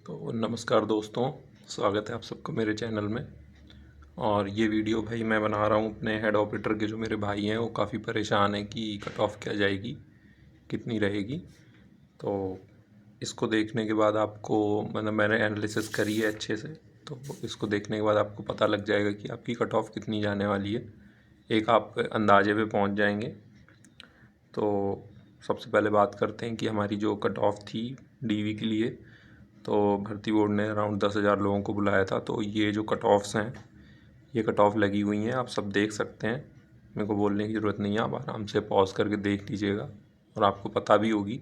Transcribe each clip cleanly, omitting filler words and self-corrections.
तो नमस्कार दोस्तों, स्वागत है आप सबका मेरे चैनल में। और ये वीडियो भाई मैं बना रहा हूँ अपने हेड ऑपरेटर के जो मेरे भाई हैं वो काफ़ी परेशान हैं कि कट ऑफ क्या जाएगी, कितनी रहेगी। तो इसको देखने के बाद आपको मतलब मैंने एनालिसिस करी है अच्छे से, तो इसको देखने के बाद आपको पता लग जाएगा कि आपकी कट ऑफ कितनी जाने वाली है। एक आप अंदाजे पे पहुँच जाएंगे। तो सबसे पहले बात करते हैं कि हमारी जो कट ऑफ थी डीवी के लिए, तो भर्ती बोर्ड ने अराउंड 10,000 लोगों को बुलाया था। तो ये जो कट ऑफ्स हैं, ये कट ऑफ लगी हुई हैं, आप सब देख सकते हैं। मेरे को बोलने की ज़रूरत नहीं है, आप आराम से पॉज करके देख लीजिएगा और आपको पता भी होगी।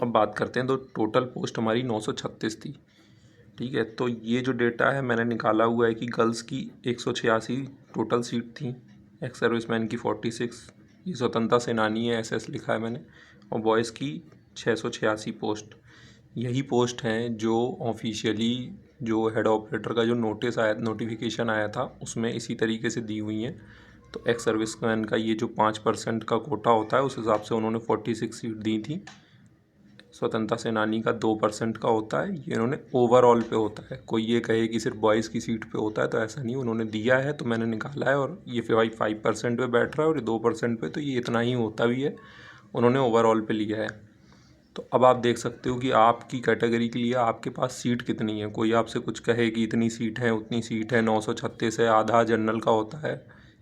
अब बात करते हैं, तो टोटल पोस्ट हमारी 936 थी। ठीक है, तो ये जो डेटा है मैंने निकाला हुआ है कि गर्ल्स की 186 टोटल सीट थी, एक्स सर्विसमैन की 46, ये स्वतंत्रता सेनानी है SS लिखा है मैंने, और बॉयज़ की 686 पोस्ट। यही पोस्ट हैं जो ऑफिशियली जो हेड ऑपरेटर का जो नोटिफिकेशन आया था उसमें इसी तरीके से दी हुई हैं। तो एक्स सर्विसमैन का ये जो 5% का कोटा होता है उस हिसाब से उन्होंने 46 सीट दी थी। स्वतंत्रता सेनानी का 2% का होता है, ये इन्होंने ओवरऑल पे होता है। कोई ये कहे कि सिर्फ बॉयज़ की सीट पे होता है तो ऐसा नहीं, उन्होंने दिया है तो मैंने निकाला है, और ये 5% पे बैठ रहा है और ये 2% पे, तो ये इतना ही होता भी है, उन्होंने ओवरऑल पे लिया है। तो अब आप देख सकते हो कि आपकी कैटेगरी के लिए आपके पास सीट कितनी है। कोई आपसे कुछ कहे कि इतनी सीट है, उतनी सीट है, 936 है, आधा जनरल का होता है,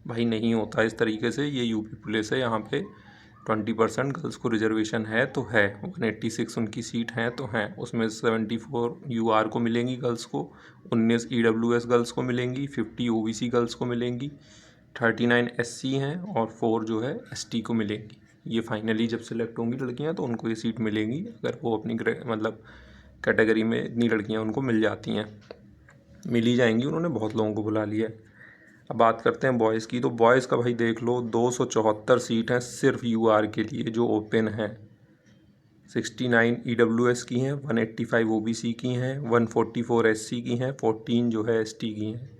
भाई नहीं होता इस तरीके से। ये यूपी पुलिस है, यहाँ पे 20% गर्ल्स को रिजर्वेशन है तो है, 186 उनकी सीट हैं तो हैं। उसमें 74 UR को मिलेंगी गर्ल्स को, 19 EWS गर्ल्स को मिलेंगी, 50 OBC गर्ल्स को मिलेंगी, 39 SC हैं और 4 जो है ST को मिलेंगी। ये फाइनली जब सिलेक्ट होंगी लड़कियां तो उनको ये सीट मिलेंगी, अगर वो अपनी मतलब कैटेगरी में इतनी लड़कियां उनको मिल जाती हैं, मिल ही जाएंगी, उन्होंने बहुत लोगों को बुला लिया है। अब बात करते हैं बॉयज़ की, तो बॉयज़ का भाई देख लो 274 सीट हैं सिर्फ UR के लिए जो ओपन है। 69 EWS की हैं, 185 OBC की हैं, 144 SC की हैं, 14 जो है ST की हैं।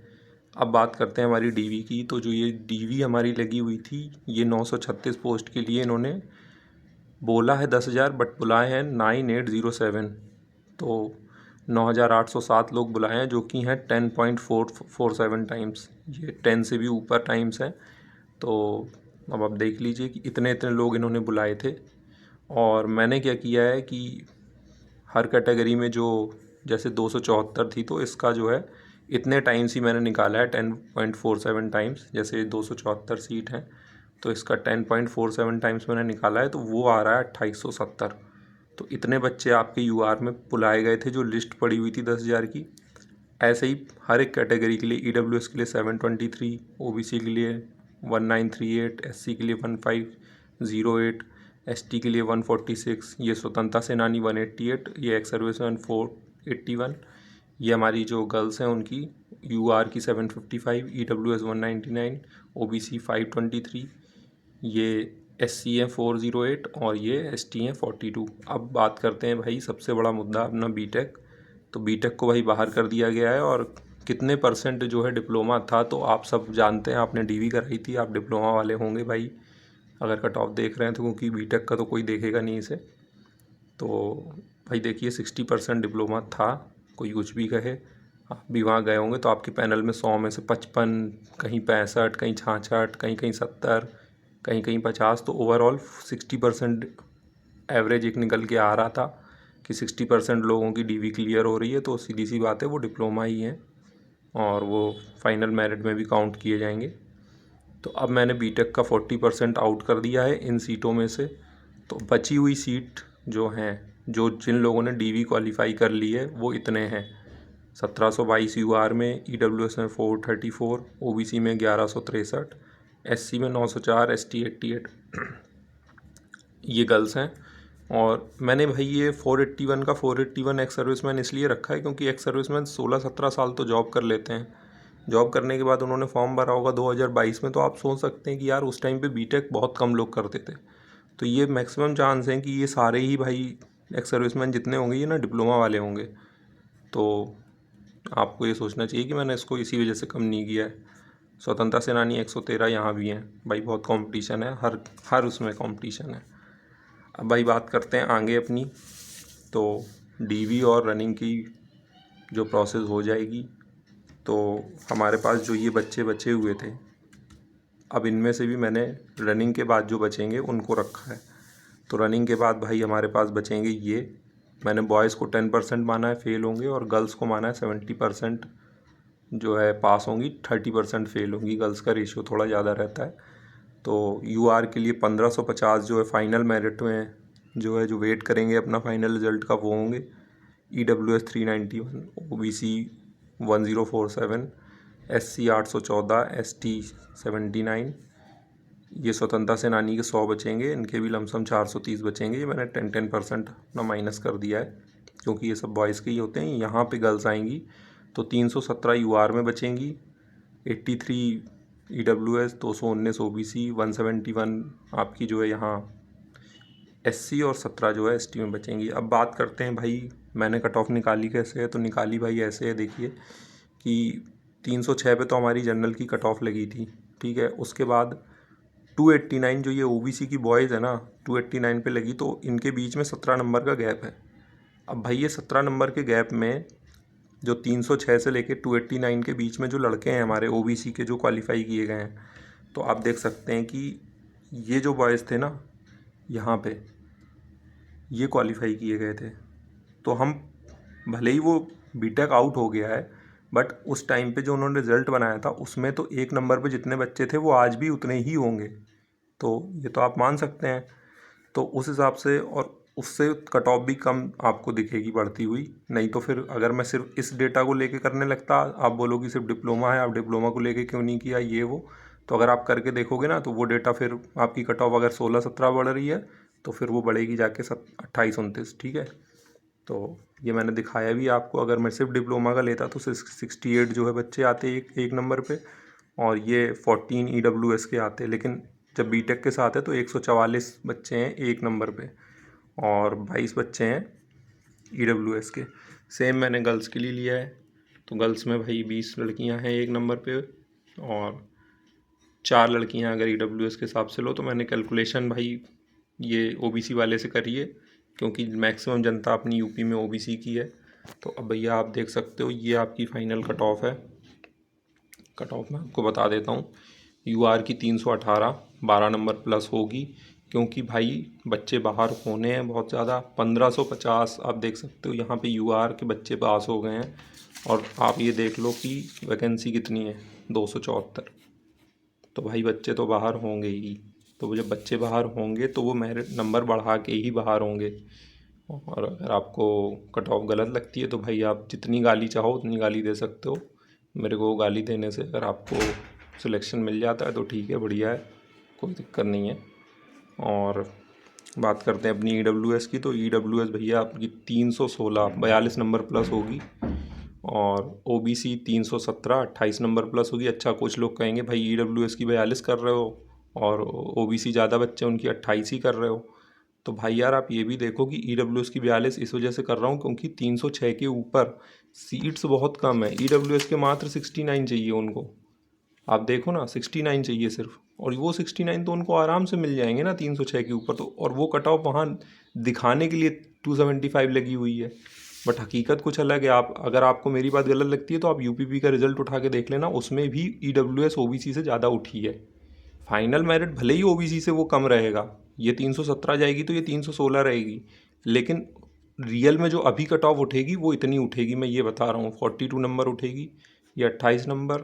अब बात करते हैं हमारी DV की, तो जो ये DV हमारी लगी हुई थी, ये 936 पोस्ट के लिए इन्होंने बोला है 10,000 बट बुलाए हैं 9807। तो 9,807 लोग बुलाए हैं, जो कि हैं 10.447 टाइम्स, ये 10 से भी ऊपर टाइम्स हैं। तो अब आप देख लीजिए कि इतने इतने लोग इन्होंने बुलाए थे। और मैंने क्या किया है कि हर कैटेगरी में जो जैसे 274 थी तो इसका जो है इतने टाइम्स ही मैंने निकाला है, 10.47 टाइम्स। जैसे 274 सीट हैं तो इसका 10.47 टाइम्स मैंने निकाला है, तो वो आ रहा है 2870। तो इतने बच्चे आपके UR में बुलाए गए थे जो लिस्ट पड़ी हुई थी 10,000 की। ऐसे ही हर एक कैटेगरी के लिए, EWS के लिए 723, OBC के लिए 1938, SC के लिए 1508, ST के लिए 146, ये स्वतंत्रता सेनानी 188, ये एक्स सर्विसमैन 481, ये हमारी जो गर्ल्स हैं उनकी UR की 755, EWS 199, OBC 523, ये SC हैं 408 और ये ST हैं 42। अब बात करते हैं भाई सबसे बड़ा मुद्दा अपना बीटेक। तो बीटेक को भाई बाहर कर दिया गया है, और कितने परसेंट जो है डिप्लोमा था, तो आप सब जानते हैं, आपने DV कराई थी, आप डिप्लोमा वाले होंगे भाई अगर कट ऑफ देख रहे हैं तो, क्योंकि बीटेक का तो कोई देखेगा नहीं इसे। तो भाई देखिए 60% डिप्लोमा था, कोई कुछ भी कहे, आप भी वहाँ गए होंगे तो आपके पैनल में 100 में से 55, कहीं 65, कहीं 66, कहीं कहीं 70, कहीं कहीं 50, तो ओवरऑल 60% एवरेज एक निकल के आ रहा था कि 60% लोगों की DV क्लियर हो रही है। तो सीधी सी बात है वो डिप्लोमा ही है और वो फाइनल मेरिट में भी काउंट किए जाएंगे। तो अब मैंने बीटेक का 40% आउट कर दिया है इन सीटों में से। तो बची हुई सीट जो हैं, जो जिन लोगों ने DV क्वालिफाई कर ली है वो इतने हैं: 1722 UR में, EWS में 434, OBC में 1163, SC में 904, ST 88, ये गर्ल्स हैं। और मैंने भाई ये 481 का 481 एक्स सर्विसमैन इसलिए रखा है क्योंकि एक्स सर्विसमैन 16-17 साल तो जॉब कर लेते हैं। जॉब करने के बाद उन्होंने फॉर्म भरा होगा 2022 में, तो आप सोच सकते हैं कि यार उस टाइम पे बीटेक बहुत कम लोग करते थे। तो ये मैक्सिमम चांस हैं कि ये सारे ही भाई एक्स सर्विसमैन जितने होंगे ये ना डिप्लोमा वाले होंगे। तो आपको ये सोचना चाहिए कि मैंने इसको इसी वजह से कम नहीं किया है। स्वतंत्रता सेनानी 113 यहाँ भी हैं भाई, बहुत कंपटीशन है, हर उसमें कंपटीशन है। अब भाई बात करते हैं आगे अपनी। तो डीवी और रनिंग की जो प्रोसेस हो जाएगी तो हमारे पास जो ये बच्चे बचे हुए थे, अब इनमें से भी मैंने रनिंग के बाद जो बचेंगे उनको रखा है। तो रनिंग के बाद भाई हमारे पास बचेंगे ये, मैंने बॉयज़ को 10% माना है फेल होंगे और गर्ल्स को माना है 70% जो है पास होंगी, 30% फेल होंगी। गर्ल्स का रेशियो थोड़ा ज़्यादा रहता है। तो यूआर के लिए 1550 जो है फाइनल मेरिट में जो है जो वेट करेंगे अपना फाइनल रिजल्ट का वो होंगे EWS 391, OBC 1047, SC 814, ST 79। ये स्वतंत्रता सेनानी के 100 बचेंगे, इनके भी लमसम 430 बचेंगे। ये मैंने 10% अपना माइनस कर दिया है क्योंकि ये सब बॉयज़ के ही होते हैं। यहाँ पे गर्ल्स आएंगी तो 317 यूआर में बचेंगी, 83 EWS, 219 OBC, 171 आपकी जो है यहाँ SC और 17 जो है ST में बचेंगी। अब बात करते हैं भाई मैंने कट ऑफ निकाली कैसे है। तो निकाली भाई ऐसे है, देखिए कि 306 पे तो हमारी जनरल की कट ऑफ लगी थी, ठीक है। उसके बाद 289 जो ये OBC की बॉयज़ है ना, 289 पे लगी, तो इनके बीच में 17 नंबर का गैप है। अब भाई ये 17 नंबर के गैप में जो 306 से लेके 289 के बीच में जो लड़के हैं हमारे OBC के जो क्वालिफाई किए गए हैं, तो आप देख सकते हैं कि ये जो बॉयज़ थे ना यहाँ पे, ये क्वालिफाई किए गए थे। तो हम भले ही वो बीटेक आउट हो गया है, बट उस टाइम पे जो उन्होंने रिज़ल्ट बनाया था उसमें तो एक नंबर पे जितने बच्चे थे वो आज भी उतने ही होंगे। तो ये तो आप मान सकते हैं। तो उस हिसाब से और उससे कट ऑफ भी कम आपको दिखेगी बढ़ती हुई। नहीं तो फिर अगर मैं सिर्फ इस डेटा को लेके करने लगता, आप बोलोगे सिर्फ डिप्लोमा है, आप डिप्लोमा को लेके क्यों नहीं किया ये वो, तो अगर आप करके देखोगे ना तो वो डेटा फिर आपकी कट ऑफ अगर 16-17 बढ़ रही है तो फिर वो बढ़ेगी जाके 28-29, ठीक है। तो ये मैंने दिखाया भी आपको। अगर मैं सिर्फ डिप्लोमा का लेता तो 68 जो है बच्चे आते एक नंबर पे, और ये 14 EWS के आते। लेकिन जब बीटेक के साथ है तो 144 बच्चे हैं एक नंबर पे और 22 बच्चे हैं EWS के। सेम मैंने गर्ल्स के लिए लिया है। तो गर्ल्स में भाई 20 लड़कियां हैं एक नंबर पे और 4 लड़कियां अगर EWS के हिसाब से लो। तो मैंने कैलकुलेशन भाई ये OBC वाले से करी है क्योंकि मैक्सिमम जनता अपनी यूपी में OBC की है। तो अब भैया आप देख सकते हो ये आपकी फ़ाइनल कट ऑफ है। कट ऑफ मैं आपको बता देता हूँ। यूआर की 318 12 नंबर प्लस होगी क्योंकि भाई बच्चे बाहर होने हैं बहुत ज़्यादा। 1550 आप देख सकते हो यहाँ पे यूआर के बच्चे पास हो गए हैं। और आप ये देख लो कि वैकेंसी कितनी है, 274। तो भाई बच्चे तो बाहर होंगे ही। तो जब बच्चे बाहर होंगे तो वो मेरिट नंबर बढ़ा के ही बाहर होंगे। और अगर आपको कट ऑफ गलत लगती है तो भाई आप जितनी गाली चाहो उतनी गाली दे सकते हो। मेरे को गाली देने से अगर आपको सिलेक्शन मिल जाता है तो ठीक है, बढ़िया है, कोई दिक्कत नहीं है। और बात करते हैं अपनी EWS की। तो EWS भैया आपकी 316 42 नंबर प्लस होगी और OBC 317 28 नंबर प्लस होगी। अच्छा, कुछ लोग कहेंगे भाई EWS की 42 कर रहे हो और OBC ज़्यादा बच्चे उनकी 28 ही कर रहे हो। तो भाई यार आप ये भी देखो कि EWS की 42 इस वजह से कर रहा हूँ क्योंकि 306 के ऊपर सीट्स बहुत कम है। EWS के मात्र 69 चाहिए उनको। आप देखो ना, 69 चाहिए सिर्फ, और वो 69 तो उनको आराम से मिल जाएंगे ना 306 के ऊपर। तो और वो कट ऑफ वहाँ दिखाने के लिए 275 लगी हुई है, बट हकीकत कुछ अलग है। आप अगर आपको मेरी बात गलत लगती है तो आप UPP का रिजल्ट उठा के देख लेना, उसमें भी EWS OBC से ज़्यादा उठी है। फाइनल मेरिट भले ही OBC से वो कम रहेगा, ये 317 जाएगी तो ये 316 रहेगी, लेकिन रियल में जो अभी कट ऑफ उठेगी वो इतनी उठेगी, मैं ये बता रहा हूँ। 42 नंबर उठेगी, ये 28 नंबर।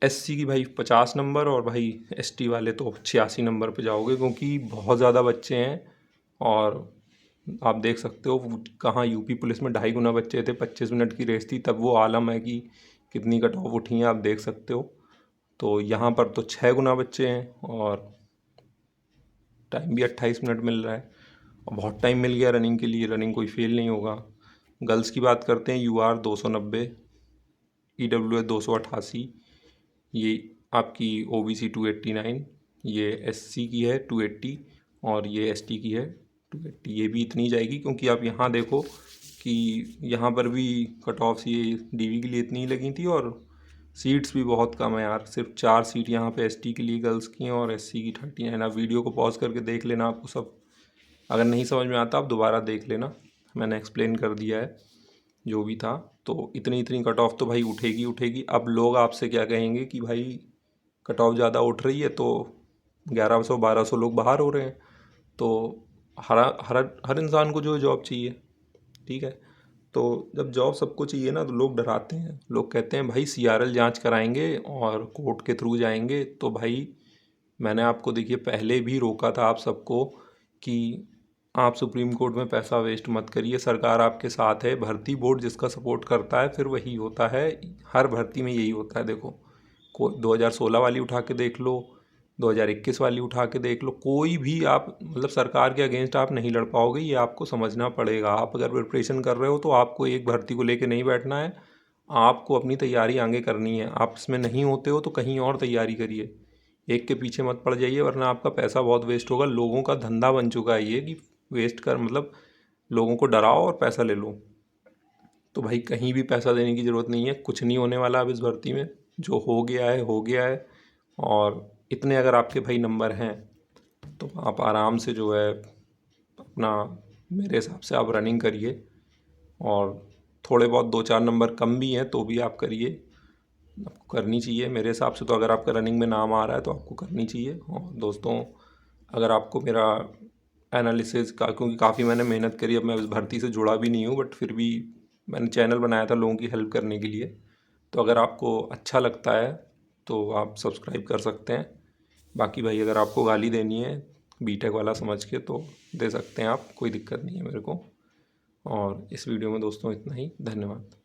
SC की भाई 50 नंबर और भाई ST वाले तो 86 नंबर पे जाओगे क्योंकि बहुत ज़्यादा बच्चे हैं। और आप देख सकते हो कहाँ UP पुलिस में 2.5 गुना बच्चे थे, 25 मिनट की रेस थी, तब वो आलम है कि कितनी कट ऑफ उठी हैं, आप देख सकते हो। तो यहाँ पर तो 6 गुना बच्चे हैं और टाइम भी 28 मिनट मिल रहा है और बहुत टाइम मिल गया रनिंग के लिए। रनिंग कोई फेल नहीं होगा। गर्ल्स की बात करते हैं, UR 290, EWS 288, ये आपकी OBC 289, ये SC की है 280 और ये ST की है 280। ये भी इतनी जाएगी क्योंकि आप यहाँ देखो कि यहाँ पर भी कट ऑफ्स ये DV के लिए इतनी ही लगी थी और सीट्स भी बहुत कम है यार। सिर्फ 4 सीट यहाँ पे ST के लिए गर्ल्स की हैं और SC की 39। आप वीडियो को पॉज करके देख लेना, आपको सब अगर नहीं समझ में आता आप दोबारा देख लेना। मैंने एक्सप्लेन कर दिया है जो भी था। तो इतनी इतनी कट ऑफ तो भाई उठेगी उठेगी। अब लोग आपसे क्या कहेंगे कि भाई कट ऑफ ज़्यादा उठ रही है तो 1100-1200 लोग बाहर हो रहे हैं। तो हर हर हर इंसान को जो जॉब चाहिए, ठीक है। तो जब जॉब सबको चाहिए ना तो लोग डराते हैं। लोग कहते हैं भाई CRL जांच कराएंगे और कोर्ट के थ्रू जाएंगे। तो भाई मैंने आपको देखिए पहले भी रोका था आप सबको कि आप सुप्रीम कोर्ट में पैसा वेस्ट मत करिए। सरकार आपके साथ है, भर्ती बोर्ड जिसका सपोर्ट करता है फिर वही होता है। हर भर्ती में यही होता है। देखो, को 2016 वाली उठा के देख लो, 2021 वाली उठा के देख लो, कोई भी आप मतलब सरकार के अगेंस्ट आप नहीं लड़ पाओगे। ये आपको समझना पड़ेगा। आप अगर प्रिपरेशन कर रहे हो तो आपको एक भर्ती को लेके नहीं बैठना है, आपको अपनी तैयारी आगे करनी है। आप इसमें नहीं होते हो तो कहीं और तैयारी करिए, एक के पीछे मत पड़ जाइए, वरना आपका पैसा बहुत वेस्ट होगा। लोगों का धंधा बन चुका है ये कि वेस्ट कर मतलब लोगों को डराओ और पैसा ले लो। तो भाई कहीं भी पैसा देने की ज़रूरत नहीं है, कुछ नहीं होने वाला अब इस भर्ती में। जो हो गया है हो गया है। और इतने अगर आपके भाई नंबर हैं तो आप आराम से जो है अपना, मेरे हिसाब से आप रनिंग करिए। और थोड़े बहुत 2-4 नंबर कम भी हैं तो भी आप करिए, आपको करनी चाहिए मेरे हिसाब से। तो अगर आपका रनिंग में नाम आ रहा है तो आपको करनी चाहिए। और दोस्तों, अगर आपको मेरा एनालिसिस का, क्योंकि काफ़ी मैंने मेहनत करी, अब मैं इस भर्ती से जुड़ा भी नहीं हूँ बट फिर भी मैंने चैनल बनाया था लोगों की हेल्प करने के लिए। तो अगर आपको अच्छा लगता है तो आप सब्सक्राइब कर सकते हैं। बाकी भाई अगर आपको गाली देनी है बीटेक वाला समझ के तो दे सकते हैं आप, कोई दिक्कत नहीं है मेरे को। और इस वीडियो में दोस्तों इतना ही। धन्यवाद।